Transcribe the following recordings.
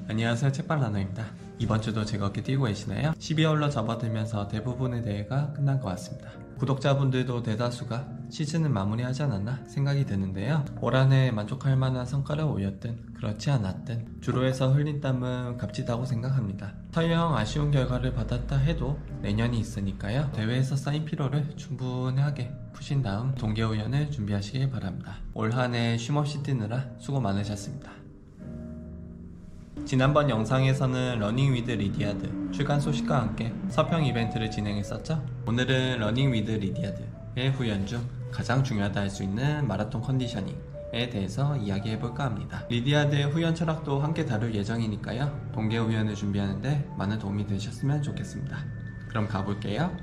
안녕하세요, 책방라너입니다. 이번 주도 즐겁게 뛰고 계시나요? 12월로 접어들면서 대부분의 대회가 끝난 것 같습니다. 구독자분들도 대다수가 시즌은 마무리하지 않았나 생각이 드는데요. 올 한 해 만족할 만한 성과를 올렸든 그렇지 않았든 주로 해서 흘린 땀은 값지다고 생각합니다. 설령 아쉬운 결과를 받았다 해도 내년이 있으니까요. 대회에서 쌓인 피로를 충분하게 푸신 다음 동계훈련을 준비하시길 바랍니다. 올 한 해 쉼없이 뛰느라 수고 많으셨습니다. 지난번 영상에서는 러닝 위드 리디아드 출간 소식과 함께 서평 이벤트를 진행했었죠. 오늘은 러닝 위드 리디아드의 후연 중 가장 중요하다 할 수 있는 마라톤 컨디셔닝에 대해서 이야기해볼까 합니다. 리디아드의 후연 철학도 함께 다룰 예정이니까요. 동계 후연을 준비하는데 많은 도움이 되셨으면 좋겠습니다. 그럼 가볼게요.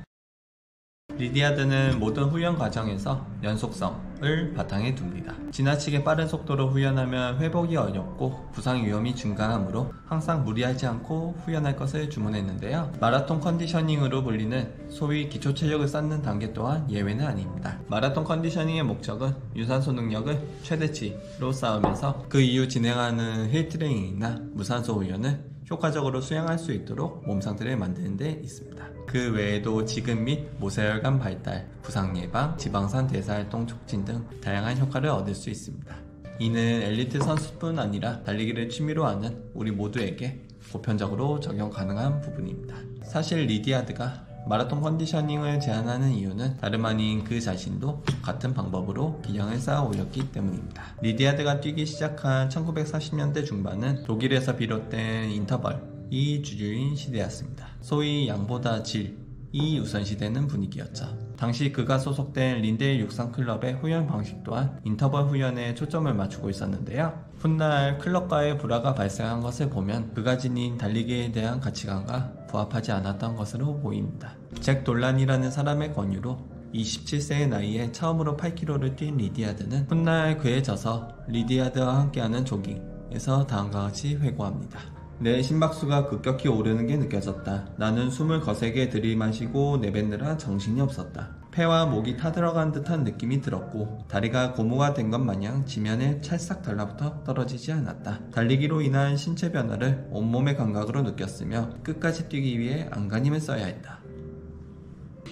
리디아드는 모든 후연 과정에서 연속성을 바탕에 둡니다. 지나치게 빠른 속도로 후연하면 회복이 어렵고 부상 위험이 증가하므로 항상 무리하지 않고 후연할 것을 주문했는데요. 마라톤 컨디셔닝으로 불리는 소위 기초 체력을 쌓는 단계 또한 예외는 아닙니다. 마라톤 컨디셔닝의 목적은 유산소 능력을 최대치로 쌓으면서 그 이후 진행하는 힐 트레이닝이나 무산소 후연을 효과적으로 수행할 수 있도록 몸 상태를 만드는 데 있습니다. 그 외에도 지근 및 모세혈관 발달, 부상 예방, 지방산 대사활동 촉진 등 다양한 효과를 얻을 수 있습니다. 이는 엘리트 선수뿐 아니라 달리기를 취미로 하는 우리 모두에게 보편적으로 적용 가능한 부분입니다. 사실 리디아드가 마라톤 컨디셔닝을 제안하는 이유는 다름 아닌 그 자신도 같은 방법으로 기량을 쌓아 올렸기 때문입니다. 리디아드가 뛰기 시작한 1940년대 중반은 독일에서 비롯된 인터벌이 주류인 시대였습니다. 소위 양보다 질이 우선시되는 분위기였죠. 당시 그가 소속된 린데일 육상클럽의 후연 방식 또한 인터벌 후연에 초점을 맞추고 있었는데요. 훗날 클럽과의 불화가 발생한 것을 보면 그가 지닌 달리기에 대한 가치관과 부합하지 않았던 것으로 보입니다. 잭 돌란이라는 사람의 권유로 27세의 나이에 처음으로 8km를 뛴 리디아드는 훗날 그에 져서 리디아드와 함께하는 조깅에서 다음과 같이 회고합니다. 내 심박수가 급격히 오르는 게 느껴졌다. 나는 숨을 거세게 들이마시고 내뱉느라 정신이 없었다. 폐와 목이 타들어간 듯한 느낌이 들었고 다리가 고무가 된 것 마냥 지면에 찰싹 달라붙어 떨어지지 않았다. 달리기로 인한 신체 변화를 온몸의 감각으로 느꼈으며 끝까지 뛰기 위해 안간힘을 써야 했다.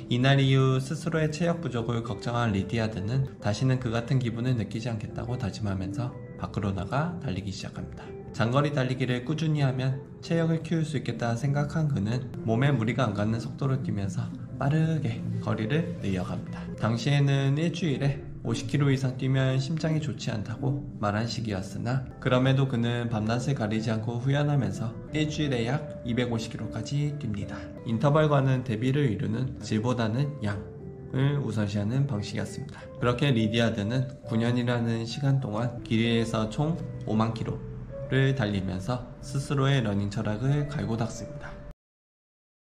이날 이후 스스로의 체력 부족을 걱정한 리디아드는 다시는 그 같은 기분을 느끼지 않겠다고 다짐하면서 밖으로 나가 달리기 시작합니다. 장거리 달리기를 꾸준히 하면 체력을 키울 수 있겠다 생각한 그는 몸에 무리가 안 가는 속도로 뛰면서 빠르게 거리를 늘려갑니다. 당시에는 일주일에 50km 이상 뛰면 심장이 좋지 않다고 말한 시기였으나 그럼에도 그는 밤낮을 가리지 않고 후연하면서 일주일에 약 250km까지 뜁니다. 인터벌과는 대비를 이루는 질보다는 양을 우선시하는 방식이었습니다. 그렇게 리디아드는 9년이라는 시간 동안 길이에서 총 5만 km를 달리면서 스스로의 러닝 철학을 갈고 닦습니다.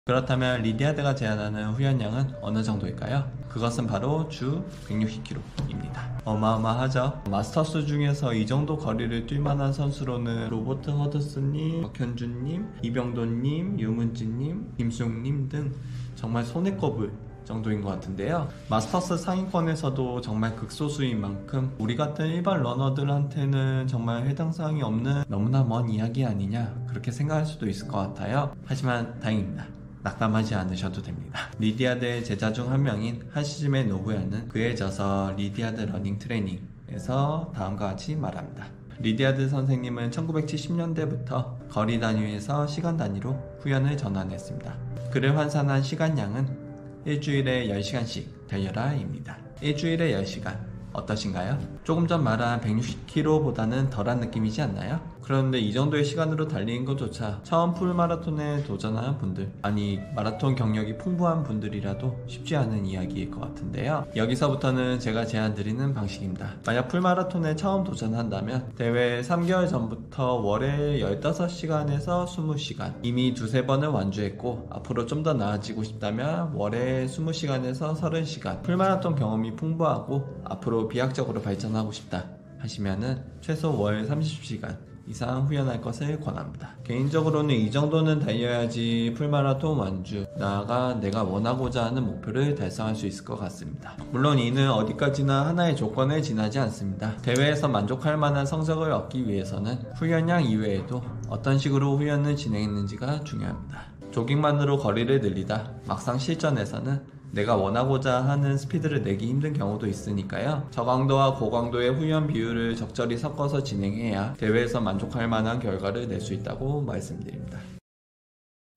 그렇다면 리디아드가 제안하는 후연량은 어느 정도일까요? 그것은 바로 주 160km입니다. 어마어마하죠? 마스터스 중에서 이 정도 거리를 뛸만한 선수로는 로버트 허드슨님, 박현준님, 이병돈님, 유문진님, 김수용님 등 정말 손에 꼽을 정도인 것 같은데요. 마스터스 상위권에서도 정말 극소수인 만큼 우리 같은 일반 러너들한테는 정말 해당 사항이 없는 너무나 먼 이야기 아니냐 그렇게 생각할 수도 있을 것 같아요. 하지만 다행입니다. 낙담하지 않으셔도 됩니다. 리디아드의 제자 중 한 명인 한시즘의 노부야는 그에 져서 리디아드 러닝 트레이닝에서 다음과 같이 말합니다. 리디아드 선생님은 1970년대부터 거리 단위에서 시간 단위로 후연을 전환했습니다. 그를 환산한 시간량은 일주일에 10시간씩 달려라 입니다. 일주일에 10시간 어떠신가요? 조금 전 말한 160km보다는 덜한 느낌이지 않나요? 그런데 이 정도의 시간으로 달리는 것조차 처음 풀마라톤에 도전하는 분들, 아니 마라톤 경력이 풍부한 분들이라도 쉽지 않은 이야기일 것 같은데요. 여기서부터는 제가 제안드리는 방식입니다. 만약 풀마라톤에 처음 도전한다면 대회 3개월 전부터 월에 15시간에서 20시간 이미 두세 번을 완주했고 앞으로 좀 더 나아지고 싶다면 월에 20시간에서 30시간 풀마라톤 경험이 풍부하고 앞으로 비약적으로 발전하고 싶다 하시면은 최소 월 30시간 이상 후연할 것을 권합니다. 개인적으로는 이 정도는 달려야지 풀마라톤 완주, 나아가 내가 원하고자 하는 목표를 달성할 수 있을 것 같습니다. 물론 이는 어디까지나 하나의 조건을 지나지 않습니다. 대회에서 만족할 만한 성적을 얻기 위해서는 후연량 이외에도 어떤 식으로 후연을 진행했는지가 중요합니다. 조깅만으로 거리를 늘리다 막상 실전에서는 내가 원하고자 하는 스피드를 내기 힘든 경우도 있으니까요. 저강도와 고강도의 후연 비율을 적절히 섞어서 진행해야 대회에서 만족할 만한 결과를 낼 수 있다고 말씀드립니다.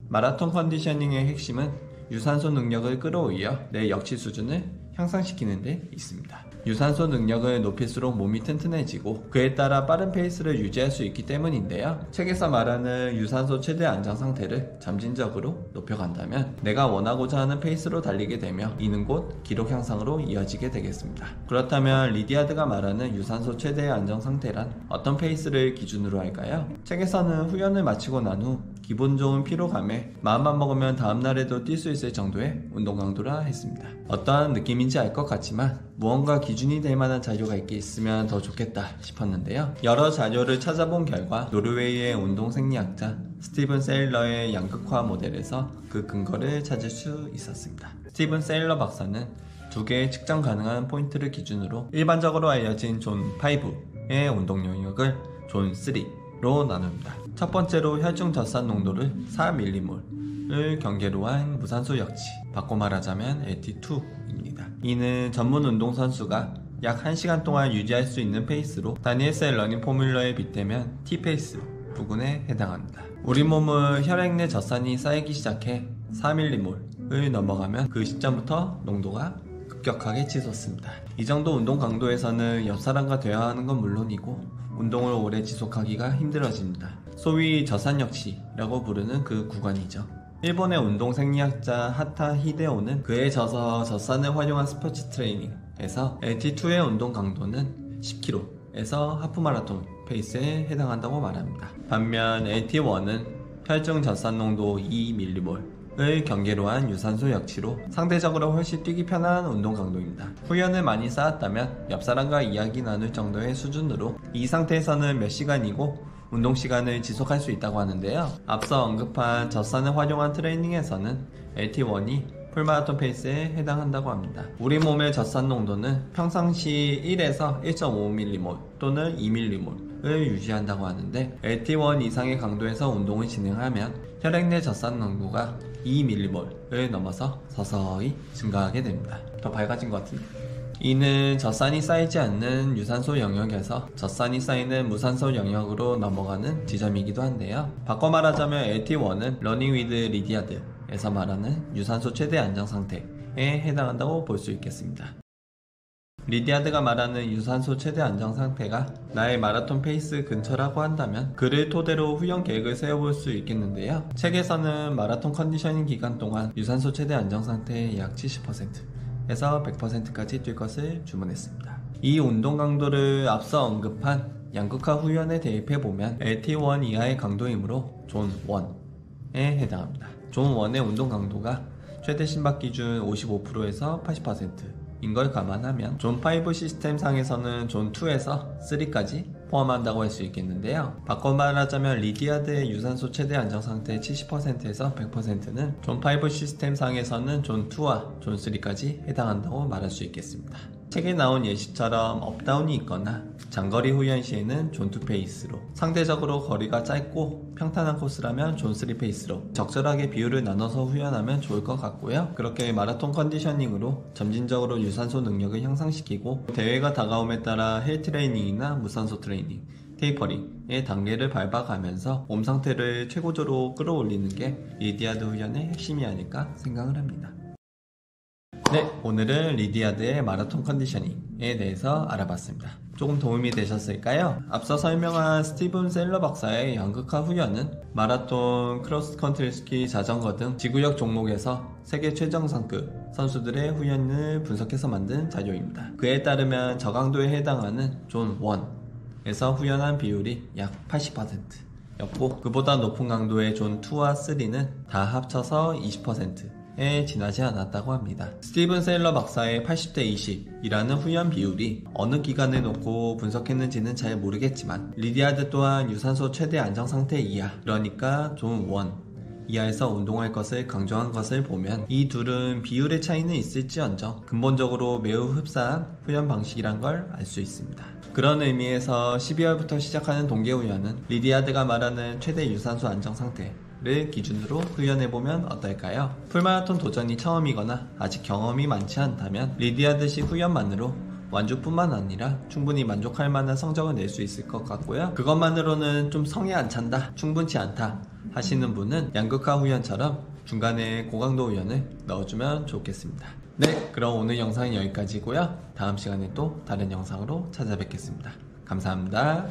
마라톤 컨디셔닝의 핵심은 유산소 능력을 끌어올려 내 역치 수준을 향상시키는 데 있습니다. 유산소 능력을 높일수록 몸이 튼튼해지고 그에 따라 빠른 페이스를 유지할 수 있기 때문인데요. 책에서 말하는 유산소 최대 안정 상태를 점진적으로 높여간다면 내가 원하고자 하는 페이스로 달리게 되며 이는 곧 기록 향상으로 이어지게 되겠습니다. 그렇다면 리디아드가 말하는 유산소 최대 안정 상태란 어떤 페이스를 기준으로 할까요? 책에서는 후연을 마치고 난 후 기분 좋은 피로감에 마음만 먹으면 다음날에도 뛸 수 있을 정도의 운동 강도라 했습니다. 어떠한 느낌인지 알 것 같지만 무언가 기준이 될 만한 자료가 있으면 더 좋겠다 싶었는데요. 여러 자료를 찾아본 결과 노르웨이의 운동 생리학자 스티븐 세일러의 양극화 모델에서 그 근거를 찾을 수 있었습니다. 스티븐 세일러 박사는 두 개의 측정 가능한 포인트를 기준으로 일반적으로 알려진 존 5의 운동 영역을 존 3로 나눕니다. 첫 번째로 혈중 젖산 농도를 4mm를 경계로 한 무산소 역치, 바꿔 말하자면 LT2입니다. 이는 전문 운동선수가 약 1시간 동안 유지할 수 있는 페이스로 다니엘스의 러닝 포뮬러에 빗대면 T페이스 부근에 해당합니다. 우리 몸은 혈액 내 젖산이 쌓이기 시작해 4mm를 넘어가면 그 시점부터 농도가 급격하게 치솟습니다. 이 정도 운동 강도에서는 옆 사람과 대화하는 건 물론이고 운동을 오래 지속하기가 힘들어집니다. 소위 젖산역치라고 부르는 그 구간이죠. 일본의 운동 생리학자 하타 히데오는 그에 져서 젖산을 활용한 스포츠 트레이닝에서 LT2의 운동 강도는 10km에서 하프마라톤 페이스에 해당한다고 말합니다. 반면 LT1은 혈중 젖산 농도 2mm를 경계로 한 유산소 역치로 상대적으로 훨씬 뛰기 편한 운동 강도입니다. 후연을 많이 쌓았다면 옆 사람과 이야기 나눌 정도의 수준으로 이 상태에서는 몇 시간이고 운동 시간을 지속할 수 있다고 하는데요. 앞서 언급한 젖산을 활용한 트레이닝에서는 LT1이 풀마라톤 페이스에 해당한다고 합니다. 우리 몸의 젖산 농도는 평상시 1에서 1.5mm몰 또는 2mm몰을 유지한다고 하는데 LT1 이상의 강도에서 운동을 진행하면 혈액 내 젖산 농도가 2mm몰을 넘어서 서서히 증가하게 됩니다. 더 밝아진 것 같은데? 이는 젖산이 쌓이지 않는 유산소 영역에서 젖산이 쌓이는 무산소 영역으로 넘어가는 지점이기도 한데요. 바꿔 말하자면 LT1은 러닝 위드 리디아드에서 말하는 유산소 최대 안정 상태에 해당한다고 볼 수 있겠습니다. 리디아드가 말하는 유산소 최대 안정 상태가 나의 마라톤 페이스 근처라고 한다면 그를 토대로 후연 계획을 세워볼 수 있겠는데요. 책에서는 마라톤 컨디셔닝 기간 동안 유산소 최대 안정 상태의 약 70%에서 100%까지 뛸 것을 주문했습니다. 이 운동 강도를 앞서 언급한 양극화 후연에 대입해보면 LT1 이하의 강도이므로 존 1에 해당합니다. 존 1의 운동 강도가 최대 심박 기준 55%에서 80%인 걸 감안하면 존 5 시스템 상에서는 존 2에서 3까지 포함한다고 할 수 있겠는데요. 바꿔 말하자면 리디아드의 유산소 최대 안정 상태 70%에서 100%는 존 5 시스템 상에서는 존 2와 존 3까지 해당한다고 말할 수 있겠습니다. 책에 나온 예시처럼 업다운이 있거나 장거리 후연 시에는 존 2 페이스로, 상대적으로 거리가 짧고 평탄한 코스라면 존 3 페이스로 적절하게 비율을 나눠서 후연하면 좋을 것 같고요. 그렇게 마라톤 컨디셔닝으로 점진적으로 유산소 능력을 향상시키고 대회가 다가옴에 따라 힐 트레이닝이나 무산소 트레이닝, 테이퍼링의 단계를 밟아가면서 몸 상태를 최고조로 끌어올리는 게 리디아드 후연의 핵심이 아닐까 생각을 합니다. 네, 오늘은 리디아드의 마라톤 컨디셔닝에 대해서 알아봤습니다. 조금 도움이 되셨을까요? 앞서 설명한 스티븐 셀러 박사의 양극화 후연은 마라톤, 크로스컨트리 스키, 자전거 등 지구력 종목에서 세계 최정상급 선수들의 후연을 분석해서 만든 자료입니다. 그에 따르면 저강도에 해당하는 존 1에서 후연한 비율이 약 80%였고 그보다 높은 강도의 존 2와 3는 다 합쳐서 20% 20에 지나지 않았다고 합니다. 스티븐 세일러 박사의 80대 20이라는 후연 비율이 어느 기간을 놓고 분석했는지는 잘 모르겠지만 리디아드 또한 유산소 최대 안정 상태 이하, 그러니까 존 1 이하에서 운동할 것을 강조한 것을 보면 이 둘은 비율의 차이는 있을지언정 근본적으로 매우 흡사한 후연 방식이란 걸 알 수 있습니다. 그런 의미에서 12월부터 시작하는 동계훈련은 리디아드가 말하는 최대 유산소 안정 상태를 기준으로 훈련해보면 어떨까요? 풀마라톤 도전이 처음이거나 아직 경험이 많지 않다면 리디아드식 훈련만으로 완주뿐만 아니라 충분히 만족할 만한 성적을 낼 수 있을 것 같고요. 그것만으로는 좀 성에 안 찬다, 충분치 않다 하시는 분은 양극화 훈련처럼 중간에 고강도 훈련을 넣어주면 좋겠습니다. 네, 그럼 오늘 영상은 여기까지고요. 다음 시간에 또 다른 영상으로 찾아뵙겠습니다. 감사합니다.